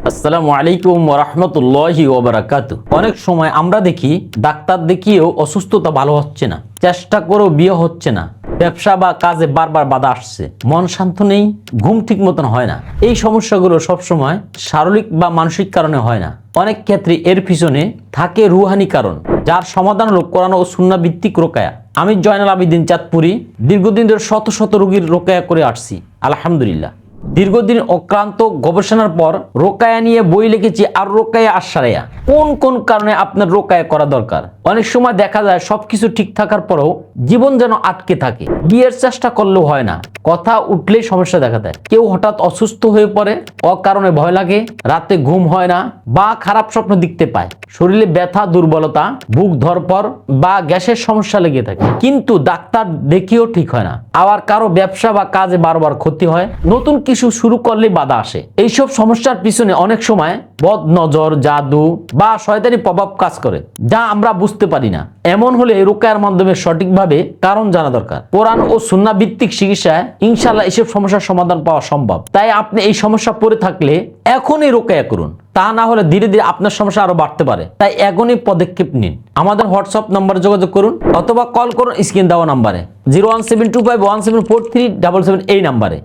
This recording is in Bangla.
আসসালামু আলাইকুম ওয়া রাহমাতুল্লাহি ওয়া বারাকাতুহু। অনেক সময় আমরা দেখি ডাক্তার দেখিয়েও অসুস্থতা ভালো হচ্ছে না, চেষ্টা করেও বিয়ে হচ্ছে না, ব্যবসা বা কাজে বারবার বাধা আসছে, মন শান্ত নেই, ঘুম ঠিক মতন হয় না। এই সমস্যাগুলো সবসময় শারীরিক বা মানসিক কারণে হয় না, অনেক ক্ষেত্রে এর পিছনে থাকে রুহানি কারণ, যার সমাধান হলো কোরআন ও সুন্নাহ ভিত্তিক রোকায়া। আমি জয়নাল আবেদিন চাঁদপুরি দীর্ঘদিন ধরে শত শত রোগীর রোকায়া করে আসছি, আলহামদুলিল্লাহ। দীর্ঘদিন অক্লান্ত গবেষণার পর রোকায়া নিয়ে বই লিখেছি, আর রোকায়া আশারায়া কোন কোন কারণে আপনার রোকায়া করা দরকার। অনেক সময় দেখা যায় সবকিছু ঠিক থাকার পরেও জীবন যেন আটকে থাকে, বিয়ের চেষ্টা করলেও হয় না, কথা উঠলেই সমস্যা দেখা দেয়, কেউ হঠাৎ অসুস্থ হয়ে পড়ে, অকারণে ভয় লাগে, রাতে ঘুম হয় না বা খারাপ স্বপ্ন দেখতে পায়, শরীরে ব্যথা, দুর্বলতা, বুক ধরপড় বা গ্যাসের সমস্যা লেগে থাকে, কিন্তু ডাক্তার দেখিও ঠিক হয় না। আবার কারো ব্যবসা বা কাজে বারবার ক্ষতি হয়, নতুন কিছু শুরু করলে বাধা আসে। এইসব সমস্যার পিছনে অনেক সময় বদ নজর, জাদু বা শয়তানি প্রভাব কাজ করে, যা আমরা বুঝতে পারি না। এমন হলে রুকায়ার মাধ্যমে সঠিকভাবে কারণ জানা দরকার। কোরআন ও সুন্নাহ ভিত্তিক চিকিৎসায় ইনশাআল্লাহ এসব সমস্যার সমাধান পাওয়া সম্ভব। তাই আপনি এই সমস্যা পড়ে থাকলে এখনই রুকায়া করুন, তা না হলে ধীরে ধীরে আপনার সমস্যা আরো বাড়তে পারে। তাই এখনই পদক্ষেপ নিন। আমাদের হোয়াটসঅ্যাপ নম্বরে যোগাযোগ করুন অথবা কল করুন স্ক্রিন দেওয়া নাম্বারে 01725174377 এই নাম্বারে।